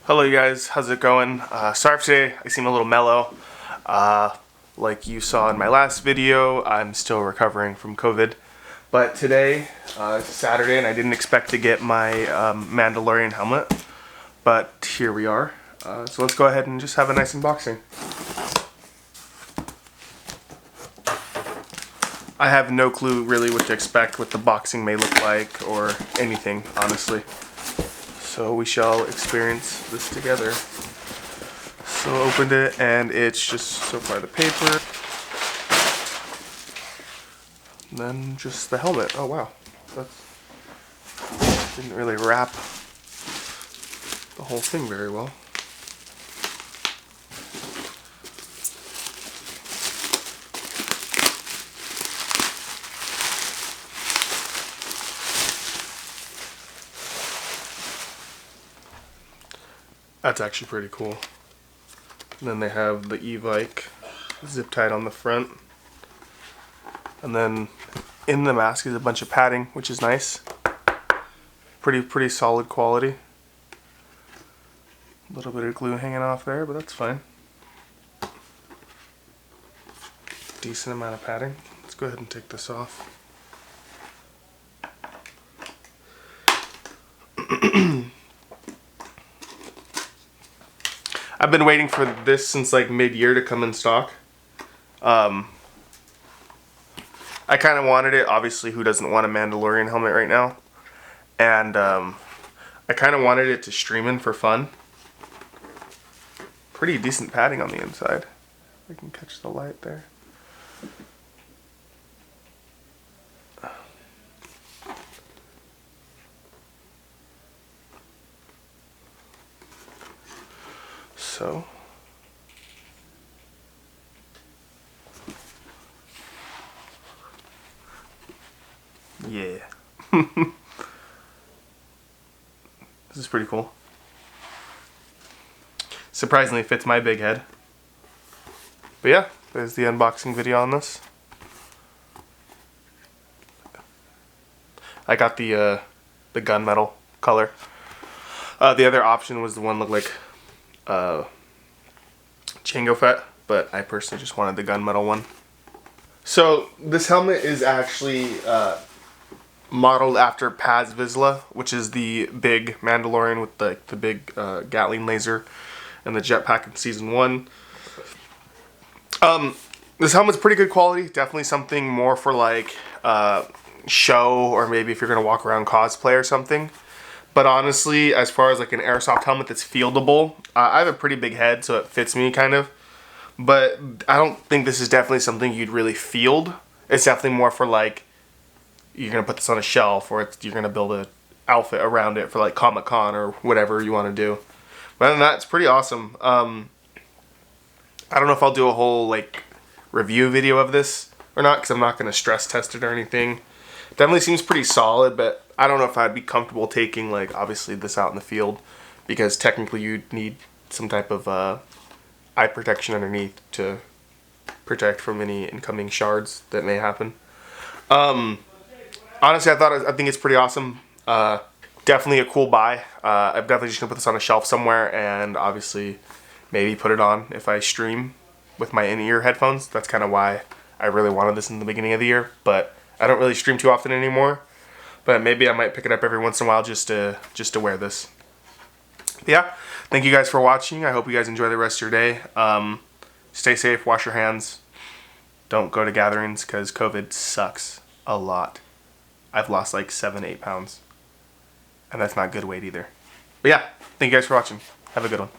Hello you guys, how's it going? Sorry for today, I seem a little mellow. Like you saw in my last video, I'm still recovering from COVID. But today, it's Saturday and I didn't expect to get my Mandalorian helmet. But here we are. So let's go ahead and just have a nice unboxing. I have no clue really what to expect, what the boxing may look like, or anything, honestly. So we shall experience this together. So opened it, and it's just so far the paper. And then just the helmet. Oh wow, that's didn't really wrap the whole thing very well. That's actually pretty cool. And then they have the Evike zip tied on the front. And then in the mask is a bunch of padding, which is nice. Pretty solid quality. A little bit of glue hanging off there, but that's fine. Decent amount of padding. Let's go ahead and take this off. I've been waiting for this since like mid-year to come in stock. I kind of wanted it. Obviously, who doesn't want a Mandalorian helmet right now? And I kind of wanted it to stream in for fun. Pretty decent padding on the inside. I can catch the light there. So, yeah. This is pretty cool. Surprisingly fits my big head. But yeah, there's the unboxing video on this. I got the gunmetal color. The other option was the one that looked like Jango Fett, but I personally just wanted the gunmetal one. So this helmet is actually modeled after Paz Vizsla, which is the big Mandalorian with the big Gatling laser and the jetpack in season 1. This helmet's pretty good quality. Definitely something more for like show, or maybe if you're gonna walk around cosplay or something. But honestly, as far as like an airsoft helmet that's fieldable, I have a pretty big head, so it fits me kind of. But I don't think this is definitely something you'd really field. It's definitely more for like, you're going to put this on a shelf, or you're going to build an outfit around it for like Comic-Con or whatever you want to do. But other than that, it's pretty awesome. I don't know if I'll do a whole like review video of this or not, because I'm not going to stress test it or anything. Definitely seems pretty solid, but I don't know if I'd be comfortable taking like obviously this out in the field, because technically you'd need some type of eye protection underneath to protect from any incoming shards that may happen. Honestly, I think it's pretty awesome. Definitely a cool buy. I'm definitely just gonna put this on a shelf somewhere, and obviously maybe put it on if I stream with my in-ear headphones. That's kind of why I really wanted this in the beginning of the year, but I don't really stream too often anymore. But maybe I might pick it up every once in a while just to wear this. But yeah, thank you guys for watching. I hope you guys enjoy the rest of your day. Stay safe, wash your hands. Don't go to gatherings, because COVID sucks a lot. I've lost like 7-8 pounds. And that's not good weight either. But yeah, thank you guys for watching. Have a good one.